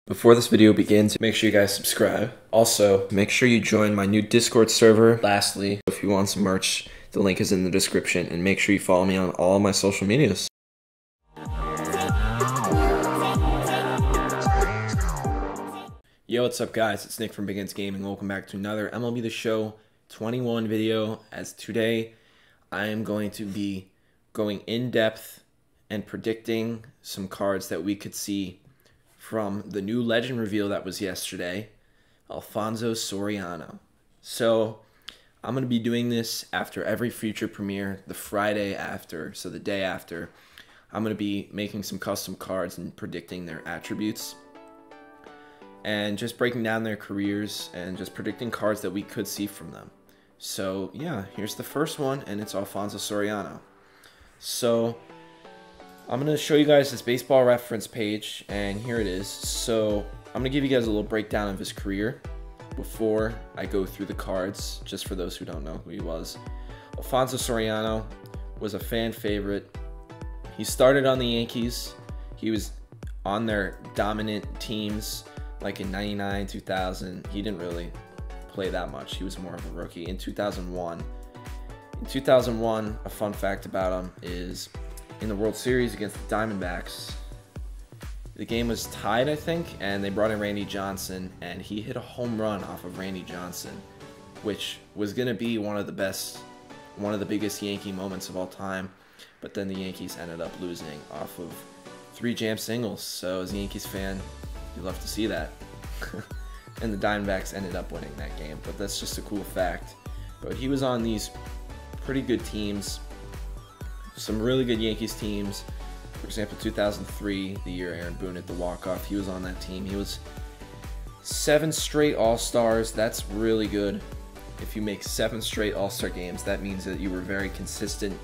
Before this video begins, make sure you guys subscribe. Also, make sure you join my new Discord server. Lastly, if you want some merch, the link is in the description, and make sure you follow me on all my social medias. Yo, what's up guys? It's Nick from Begins Gaming. Welcome back to another MLB The Show 21 video. As today, I am going to be going in depth and predicting some cards that we could see from the new legend reveal that was yesterday, Alfonso Soriano. So I'm going to be doing this after every future premiere, the Friday after, so the day after. I'm going to be making some custom cards and predicting their attributes and just breaking down their careers and just predicting cards that we could see from them. So yeah, here's the first one, and it's Alfonso Soriano. So I'm going to show you guys this baseball reference page, and here it is. So I'm going to give you guys a little breakdown of his career before I go through the cards, just for those who don't know who he was. Alfonso Soriano was a fan favorite. He started on the Yankees. He was on their dominant teams like in 99, 2000. He didn't really play that much. He was more of a rookie. In 2001, a fun fact about him is in the World Series against the Diamondbacks, the game was tied, I think, and they brought in Randy Johnson, and he hit a home run off of Randy Johnson, which was going to be one of the biggest Yankee moments of all time. But then the Yankees ended up losing off of 3 jam singles. So as a Yankees fan, you love to see that. And the Diamondbacks ended up winning that game, but that's just a cool fact. But he was on these pretty good teams, some really good Yankees teams. For example, 2003, the year Aaron Boone hit the walk-off, he was on that team. He was 7 straight All-Stars. That's really good. If you make 7 straight All-Star games, that means that you were very consistent.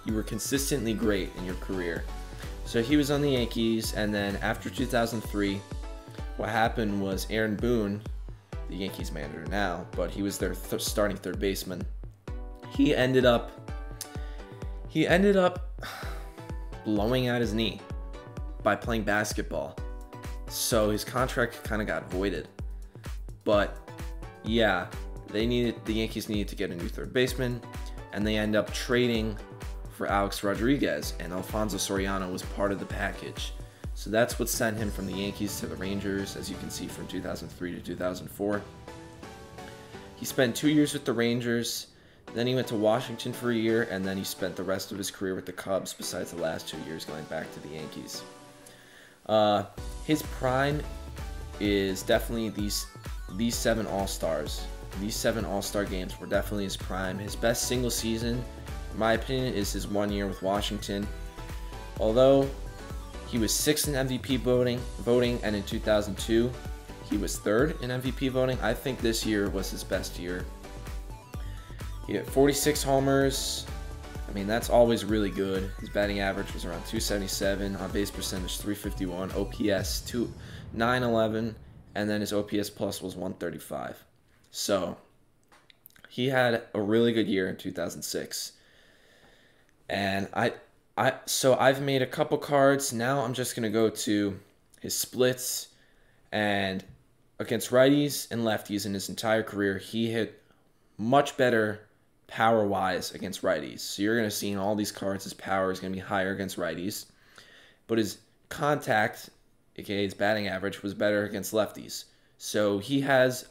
You were consistently great in your career. So he was on the Yankees, and then after 2003, what happened was Aaron Boone, the Yankees manager now, but he was their starting third baseman. He ended up blowing out his knee by playing basketball. So his contract kind of got voided. But yeah, the Yankees needed to get a new third baseman, and they end up trading for Alex Rodriguez, and Alfonso Soriano was part of the package. So that's what sent him from the Yankees to the Rangers, as you can see, from 2003 to 2004. He spent 2 years with the Rangers. Then he went to Washington for a year, and then he spent the rest of his career with the Cubs, besides the last 2 years going back to the Yankees. His prime is definitely these 7 All-Stars. These 7 All-Star games were definitely his prime. His best single season, in my opinion, is his 1 year with Washington. Although he was 6th in MVP voting, and in 2002, he was 3rd in MVP voting. I think this year was his best year. He hit 46 homers. I mean, that's always really good. His batting average was around 277, on base percentage 351, OPS 911, and then his OPS plus was 135. So he had a really good year in 2006. And so I've made a couple cards. Now I'm just gonna go to his splits, and against righties and lefties in his entire career, he hit much better power-wise against righties. So you're going to see in all these cards his power is going to be higher against righties, but his contact, aka his batting average, was better against lefties. So he has,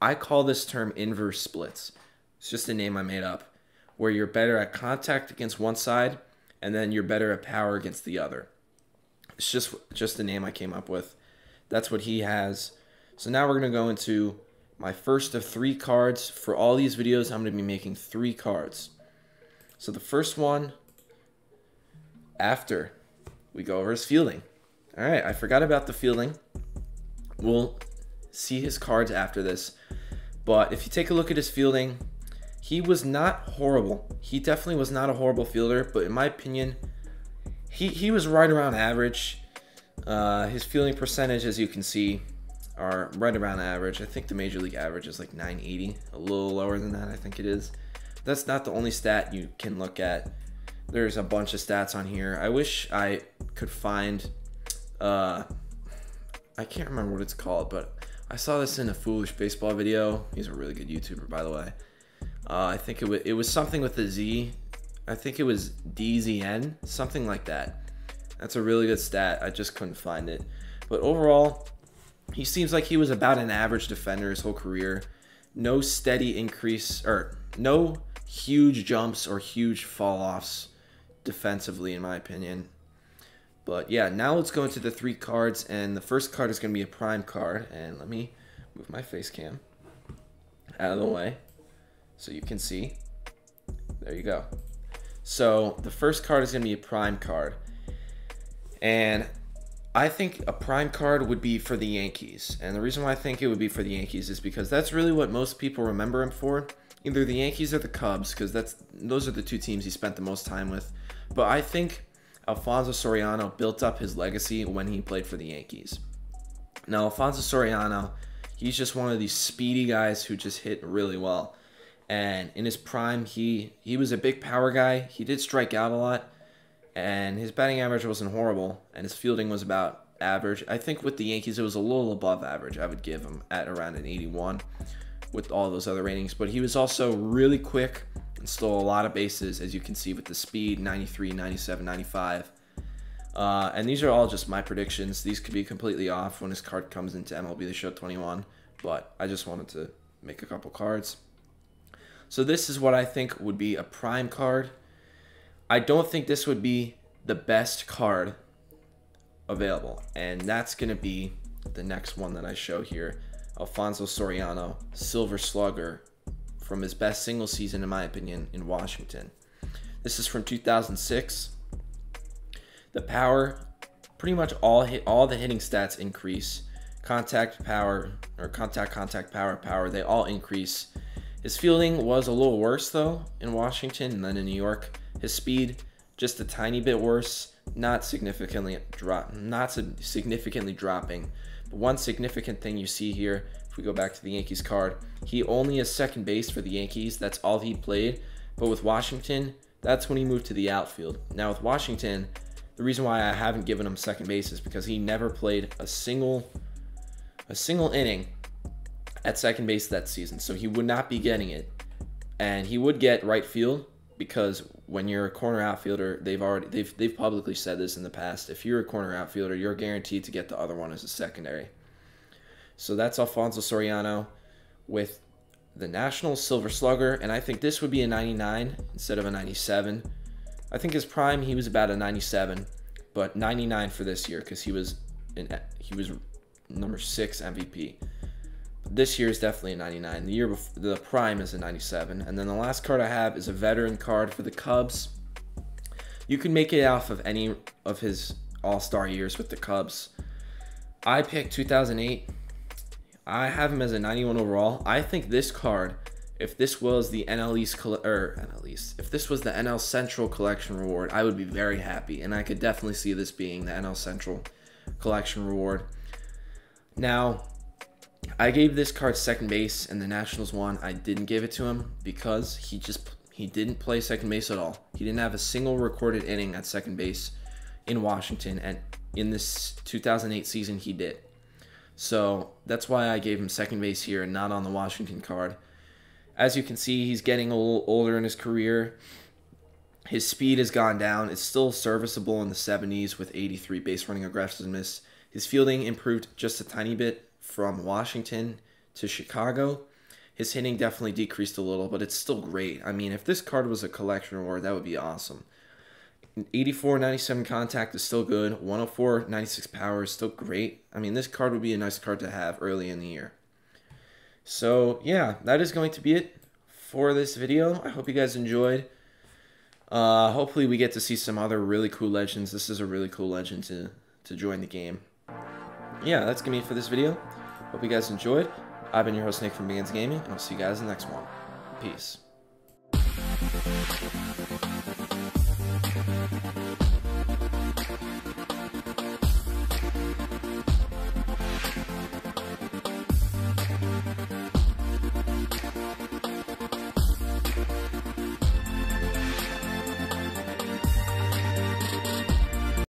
I call this term inverse splits. It's just a name I made up, where you're better at contact against one side, and then you're better at power against the other. It's just a name I came up with. That's what he has. So now we're going to go into my first of 3 cards. For all these videos, I'm going to be making 3 cards. So the first one, after we go over his fielding. All right, I forgot about the fielding. We'll see his cards after this. But if you take a look at his fielding, he was not horrible. He definitely was not a horrible fielder, but in my opinion, he was right around average. His fielding percentage, as you can see, are right around average. I think the major league average is like 980, a little lower than that, I think it is. That's not the only stat you can look at. There's a bunch of stats on here. I wish I could find I can't remember what it's called, but I saw this in a Foolish Baseball video. He's a really good YouTuber, by the way. I think it was something with a Z. I think it was DZN, something like that. That's a really good stat. I just couldn't find it. But overall, he seems like he was about an average defender his whole career. No steady increase, or no huge jumps or huge fall-offs defensively, in my opinion. But yeah, now let's go into the 3 cards, and the first card is going to be a prime card. And let me move my face cam out of the way so you can see. There you go. So the first card is going to be a prime card. And I think a prime card would be for the Yankees. And the reason why I think it would be for the Yankees is because that's really what most people remember him for. Either the Yankees or the Cubs, because those are the 2 teams he spent the most time with. But I think Alfonso Soriano built up his legacy when he played for the Yankees. Now, Alfonso Soriano, he's just one of these speedy guys who just hit really well. And in his prime, he was a big power guy. He did strike out a lot, and his batting average wasn't horrible, and his fielding was about average. I think with the Yankees, it was a little above average. I would give him at around an 81 with all those other ratings. But he was also really quick and stole a lot of bases, as you can see with the speed, 93, 97, 95. And these are all just my predictions. These could be completely off when his card comes into MLB The Show 21, but I just wanted to make a couple cards. So this is what I think would be a prime card. I don't think this would be the best card available, and that's going to be the next one that I show here. Alfonso Soriano, Silver Slugger, from his best single season, in my opinion, in Washington. This is from 2006. The power, pretty much all the hitting stats increase. Contact power, or contact power, they all increase. His fielding was a little worse, though, in Washington than in New York. His speed, just a tiny bit worse, not significantly dropping. But one significant thing you see here, if we go back to the Yankees card, he only is second base for the Yankees. That's all he played. But with Washington, that's when he moved to the outfield. Now with Washington, the reason why I haven't given him second base is because he never played a single inning at second base that season, so he would not be getting it. And he would get right field, because when you're a corner outfielder, they've publicly said this in the past, if you're a corner outfielder, you're guaranteed to get the other one as a secondary. So that's Alfonso Soriano with the Nationals Silver Slugger, and I think this would be a 99 instead of a 97. I think his prime, he was about a 97, but 99 for this year, because he was number 6 MVP. This year is definitely a 99. The year before, the prime is a 97. And then the last card I have is a veteran card for the Cubs. You can make it off of any of his all-star years with the Cubs. I picked 2008. I have him as a 91 overall. I think this card, if this was the if this was the NL Central Collection Reward, I would be very happy, and I could definitely see this being the NL Central Collection Reward. Now, I gave this card second base, and the Nationals one, I didn't give it to him because he didn't play second base at all. He didn't have a single recorded inning at second base in Washington, and in this 2008 season, he did. So that's why I gave him second base here and not on the Washington card. As you can see, he's getting a little older in his career. His speed has gone down. It's still serviceable in the 70s with 83 base running aggressiveness. His fielding improved just a tiny bit from Washington to Chicago. His hitting definitely decreased a little, but it's still great. I mean, if this card was a collection award, that would be awesome. 84-97 contact is still good. 104-96 power is still great. I mean, this card would be a nice card to have early in the year. So, yeah, that is going to be it for this video. I hope you guys enjoyed. Hopefully we get to see some other really cool legends. This is a really cool legend to join the game. Yeah, that's going to be it for this video. Hope you guys enjoyed. I've been your host, Nick from Begins Gaming, and I'll see you guys in the next one. Peace.